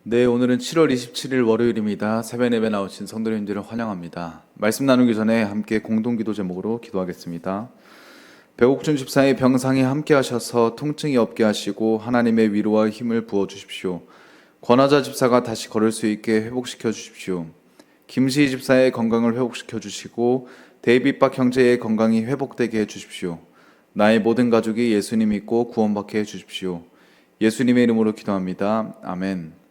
네, 오늘은 7월 27일 월요일입니다. 새벽 예배 나오신 성도님들을 환영합니다. 말씀 나누기 전에 함께 공동기도 제목으로 기도하겠습니다. 배옥준 집사의 병상에 함께 하셔서 통증이 없게 하시고 하나님의 위로와 힘을 부어주십시오. 권하자 집사가 다시 걸을 수 있게 회복시켜 주십시오. 김시희 집사의 건강을 회복시켜 주시고 데이빗박 형제의 건강이 회복되게 해주십시오. 나의 모든 가족이 예수님 믿고 구원받게 해주십시오. 예수님의 이름으로 기도합니다. 아멘.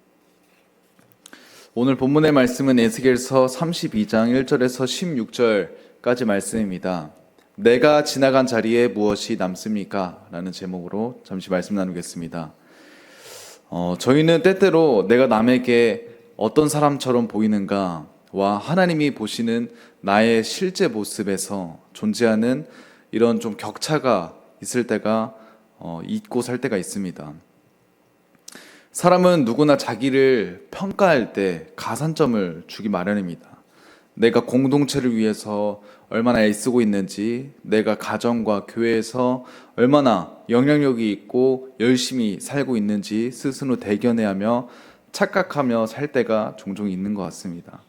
오늘 본문의 말씀은 에스겔서 32장 1절에서 16절까지 말씀입니다. 내가 지나간 자리에 무엇이 남습니까? 라는 제목으로 잠시 말씀 나누겠습니다. 저희는 때때로 내가 남에게 어떤 사람처럼 보이는가와 하나님이 보시는 나의 실제 모습에서 존재하는 이런 좀 격차가 있을 때가 있고 살 때가 있습니다. 사람은 누구나 자기를 평가할 때 가산점을 주기 마련입니다. 내가 공동체를 위해서 얼마나 애쓰고 있는지, 내가 가정과 교회에서 얼마나 영향력이 있고 열심히 살고 있는지 스스로 대견해 하며 착각하며 살 때가 종종 있는 것 같습니다.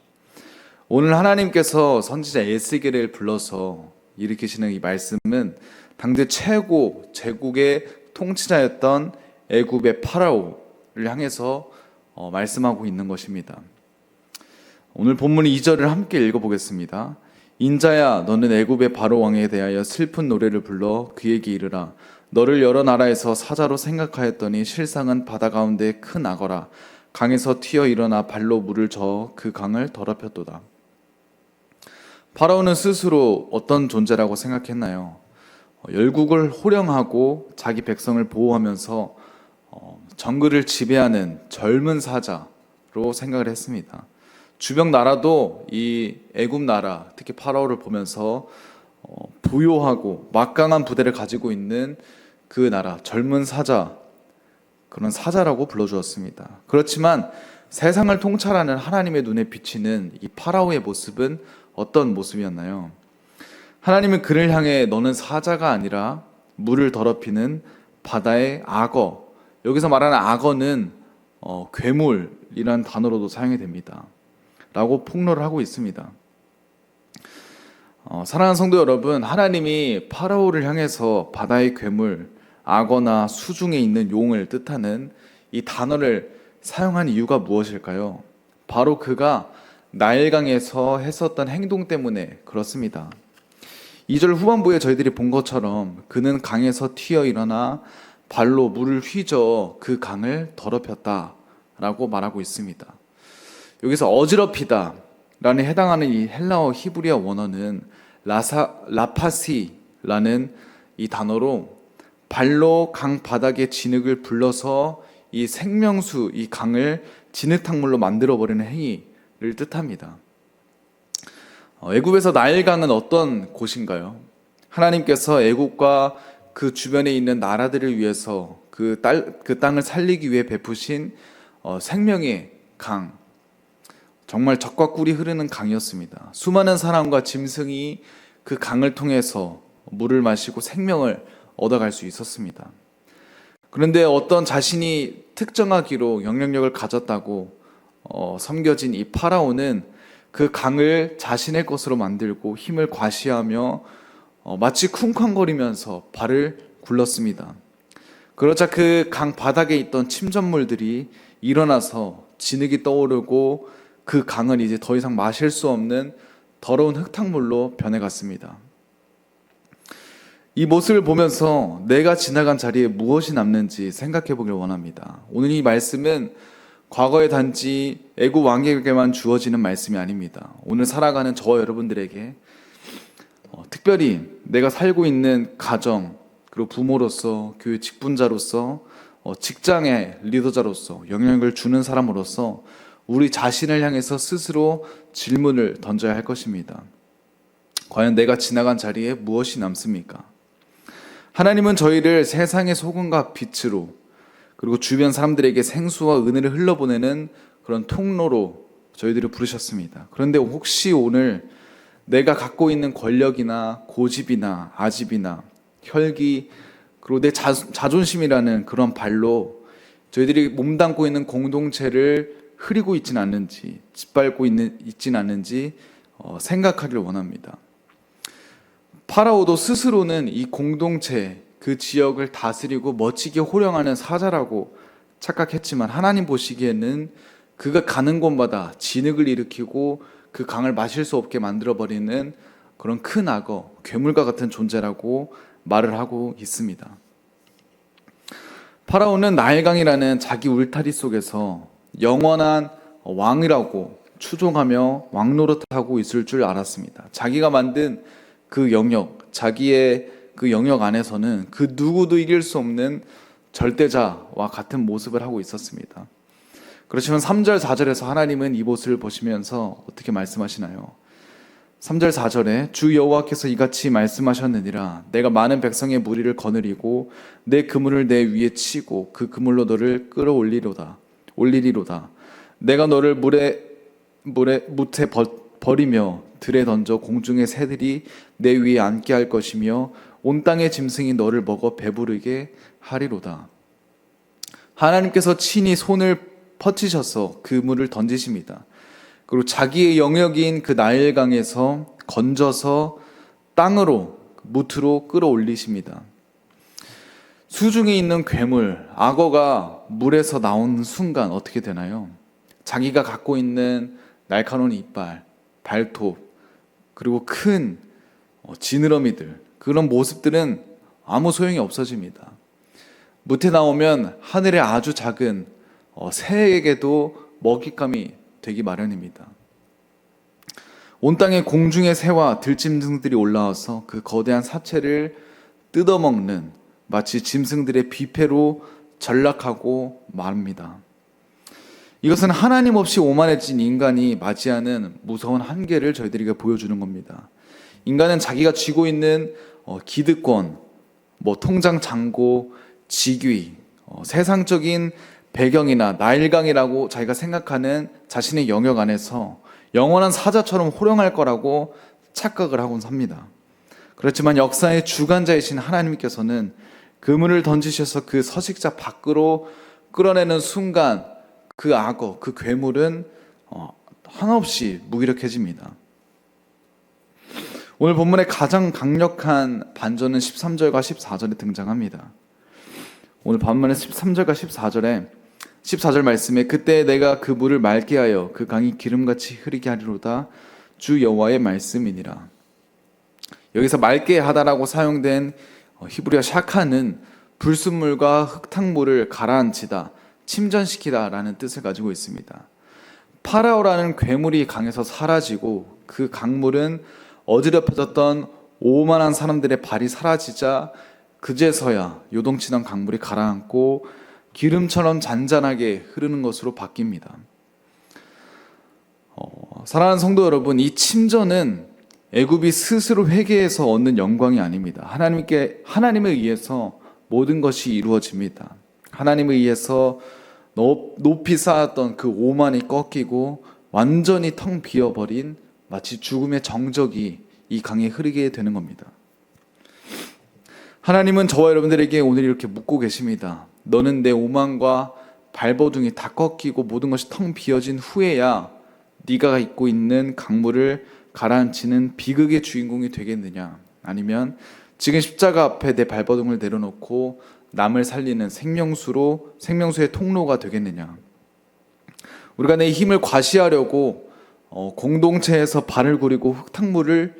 오늘 하나님께서 선지자 에스겔을 불러서 일으키시는 이 말씀은 당대 최고 제국의 통치자였던 애굽의 파라오 를 향해서 말씀하고 있는 것입니다. 오늘 본문 2절을 함께 읽어보겠습니다. 인자야, 너는 애굽의 바로 왕에 대하여 슬픈 노래를 불러 그에게 이르라. 너를 여러 나라에서 사자로 생각하였더니 실상은 바다 가운데 큰 악어라. 강에서 튀어 일어나 발로 물을 저어 그 강을 더럽혔도다. 파라오는 스스로 어떤 존재라고 생각했나요? 열국을 호령하고 자기 백성을 보호하면서 정글을 지배하는 젊은 사자로 생각을 했습니다. 주변 나라도 이 애굽 나라, 특히 파라오를 보면서 부요하고 막강한 부대를 가지고 있는 그 나라, 젊은 사자, 그런 사자라고 불러주었습니다. 그렇지만 세상을 통찰하는 하나님의 눈에 비치는 이 파라오의 모습은 어떤 모습이었나요? 하나님은 그를 향해 너는 사자가 아니라 물을 더럽히는 바다의 악어, 여기서 말하는 악어는 괴물이라는 단어로도 사용이 됩니다. 라고 폭로를 하고 있습니다. 사랑하는 성도 여러분, 하나님이 파라오를 향해서 바다의 괴물, 악어나 수중에 있는 용을 뜻하는 이 단어를 사용한 이유가 무엇일까요? 바로 그가 나일강에서 했었던 행동 때문에 그렇습니다. 2절 후반부에 저희들이 본 것처럼 그는 강에서 튀어 일어나 발로 물을 휘저어 그 강을 더럽혔다 라고 말하고 있습니다. 여기서 어지럽히다 라는 해당하는 이 헬라어 히브리어 원어는 라파시라는 이 단어로 발로 강 바닥의 진흙을 불러서 이 생명수, 이 강을 진흙탕물로 만들어버리는 행위를 뜻합니다. 애굽에서 나일강은 어떤 곳인가요? 하나님께서 애굽과 그 주변에 있는 나라들을 위해서 그 땅을 살리기 위해 베푸신 생명의 강, 정말 젖과 꿀이 흐르는 강이었습니다. 수많은 사람과 짐승이 그 강을 통해서 물을 마시고 생명을 얻어갈 수 있었습니다. 그런데 어떤 자신이 특정하기로 영향력을 가졌다고 섬겨진 이 파라오는 그 강을 자신의 것으로 만들고 힘을 과시하며 마치 쿵쾅거리면서 발을 굴렀습니다. 그러자 그 강 바닥에 있던 침전물들이 일어나서 진흙이 떠오르고 그 강은 이제 더 이상 마실 수 없는 더러운 흙탕물로 변해갔습니다. 이 모습을 보면서 내가 지나간 자리에 무엇이 남는지 생각해 보길 원합니다. 오늘 이 말씀은 과거에 단지 애굽 왕에게만 주어지는 말씀이 아닙니다. 오늘 살아가는 저와 여러분들에게 특별히 내가 살고 있는 가정, 그리고 부모로서, 교회 직분자로서, 직장의 리더자로서, 영향을 주는 사람으로서 우리 자신을 향해서 스스로 질문을 던져야 할 것입니다. 과연 내가 지나간 자리에 무엇이 남습니까? 하나님은 저희를 세상의 소금과 빛으로, 그리고 주변 사람들에게 생수와 은혜를 흘러보내는 그런 통로로 저희들을 부르셨습니다. 그런데 혹시 오늘 내가 갖고 있는 권력이나 고집이나 아집이나 혈기, 그리고 내 자존심이라는 그런 발로 저희들이 몸담고 있는 공동체를 흐리고 있지는 않는지, 짓밟고 있지는 않는지 생각하기를 원합니다. 파라오도 스스로는 이 공동체, 그 지역을 다스리고 멋지게 호령하는 사자라고 착각했지만 하나님 보시기에는 그가 가는 곳마다 진흙을 일으키고 그 강을 마실 수 없게 만들어버리는 그런 큰 악어, 괴물과 같은 존재라고 말을 하고 있습니다. 파라오는 나일강이라는 자기 울타리 속에서 영원한 왕이라고 추종하며 왕노릇하고 있을 줄 알았습니다. 자기가 만든 그 영역, 자기의 그 영역 안에서는 그 누구도 이길 수 없는 절대자와 같은 모습을 하고 있었습니다. 그렇지만 3절, 4절에서 하나님은 이 모습을 보시면서 어떻게 말씀하시나요? 3절, 4절에 주 여호와께서 이같이 말씀하셨느니라. 내가 많은 백성의 무리를 거느리고 내 그물을 내 위에 치고 그 그물로 너를 끌어올리리로다. 내가 너를 무태 버리며 들에 던져 공중의 새들이 내 위에 앉게 할 것이며 온 땅의 짐승이 너를 먹어 배부르게 하리로다. 하나님께서 친히 손을 뻗치셔서 그물을 던지십니다. 그리고 자기의 영역인 그 나일강에서 건져서 땅으로, 무트로 끌어올리십니다. 수중에 있는 괴물, 악어가 물에서 나오는 순간 어떻게 되나요? 자기가 갖고 있는 날카로운 이빨, 발톱, 그리고 큰 지느러미들, 그런 모습들은 아무 소용이 없어집니다. 무태 나오면 하늘에 아주 작은 새에게도 먹잇감이 되기 마련입니다. 온 땅에 공중의 새와 들짐승들이 올라와서 그 거대한 사체를 뜯어먹는 마치 짐승들의 뷔페로 전락하고 말합니다. 이것은 하나님 없이 오만해진 인간이 맞이하는 무서운 한계를 저희들에게 보여주는 겁니다. 인간은 자기가 쥐고 있는 기득권, 통장 잔고, 직위, 세상적인 배경이나 나일강이라고 자기가 생각하는 자신의 영역 안에서 영원한 사자처럼 호령할 거라고 착각을 하곤 삽니다. 그렇지만 역사의 주관자이신 하나님께서는 그물을 던지셔서 그 서식자 밖으로 끌어내는 순간 그 악어, 그 괴물은 한없이 무기력해집니다. 오늘 본문의 가장 강력한 반전은 13절과 14절에 등장합니다. 오늘 본문의 13절과 14절 말씀에 그때 내가 그 물을 맑게 하여 그 강이 기름같이 흐르게 하리로다 주 여호와의 말씀이니라. 여기서 맑게 하다라고 사용된 히브리어 샤카는 불순물과 흙탕물을 가라앉히다, 침전시키다라는 뜻을 가지고 있습니다. 파라오라는 괴물이 강에서 사라지고 그 강물은 어지럽혀졌던 오만한 사람들의 발이 사라지자 그제서야 요동치던 강물이 가라앉고 기름처럼 잔잔하게 흐르는 것으로 바뀝니다. 사랑하는 성도 여러분, 이 침전은 애굽이 스스로 회개해서 얻는 영광이 아닙니다. 하나님에 의해서 모든 것이 이루어집니다. 하나님에 의해서 높이 쌓았던 그 오만이 꺾이고 완전히 텅 비어버린 마치 죽음의 정적이 이 강에 흐르게 되는 겁니다. 하나님은 저와 여러분들에게 오늘 이렇게 묻고 계십니다. 너는 내 오만과 발버둥이 다 꺾이고 모든 것이 텅 비어진 후에야 네가 입고 있는 강물을 가라앉히는 비극의 주인공이 되겠느냐? 아니면 지금 십자가 앞에 내 발버둥을 내려놓고 남을 살리는 생명수의 통로가 되겠느냐? 우리가 내 힘을 과시하려고 공동체에서 발을 굴리고 흙탕물을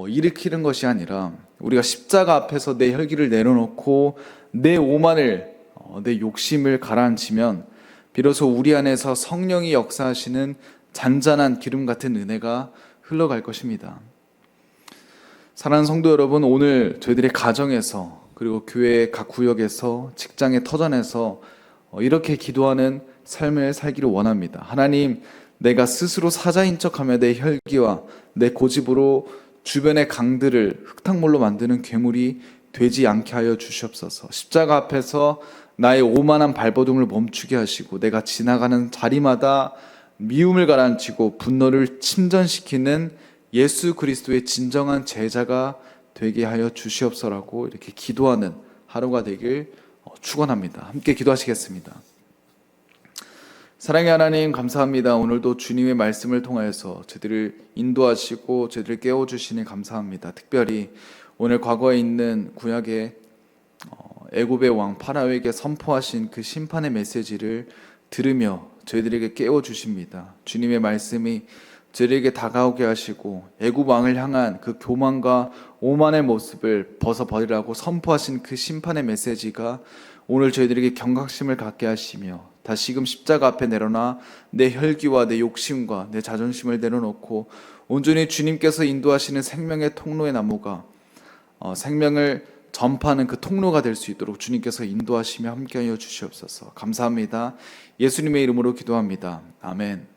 일으키는 것이 아니라 우리가 십자가 앞에서 내 혈기를 내려놓고 내 오만을, 내 욕심을 가라앉히면 비로소 우리 안에서 성령이 역사하시는 잔잔한 기름 같은 은혜가 흘러갈 것입니다. 사랑하는 성도 여러분, 오늘 저희들의 가정에서 그리고 교회의 각 구역에서 직장의 터전에서 이렇게 기도하는 삶을 살기를 원합니다. 하나님, 내가 스스로 사자인 척하며 내 혈기와 내 고집으로 주변의 강들을 흙탕물로 만드는 괴물이 되지 않게 하여 주시옵소서. 십자가 앞에서 나의 오만한 발버둥을 멈추게 하시고 내가 지나가는 자리마다 미움을 가라앉히고 분노를 침전시키는 예수 그리스도의 진정한 제자가 되게 하여 주시옵소서라고 이렇게 기도하는 하루가 되길 축원합니다. 함께 기도하시겠습니다. 사랑의 하나님 감사합니다. 오늘도 주님의 말씀을 통하여서 저희들을 인도하시고 저희들을 깨워주시니 감사합니다. 특별히 오늘 과거에 있는 구약의 애굽의 왕 파라오에게 선포하신 그 심판의 메시지를 들으며 저희들에게 깨워주십니다. 주님의 말씀이 저희에게 다가오게 하시고 애굽 왕을 향한 그 교만과 오만의 모습을 벗어버리라고 선포하신 그 심판의 메시지가 오늘 저희들에게 경각심을 갖게 하시며 다시금 십자가 앞에 내려놔 내 혈기와 내 욕심과 내 자존심을 내려놓고 온전히 주님께서 인도하시는 생명의 통로의 나무가 생명을 전파하는 그 통로가 될 수 있도록 주님께서 인도하시며 함께하여 주시옵소서. 감사합니다. 예수님의 이름으로 기도합니다. 아멘.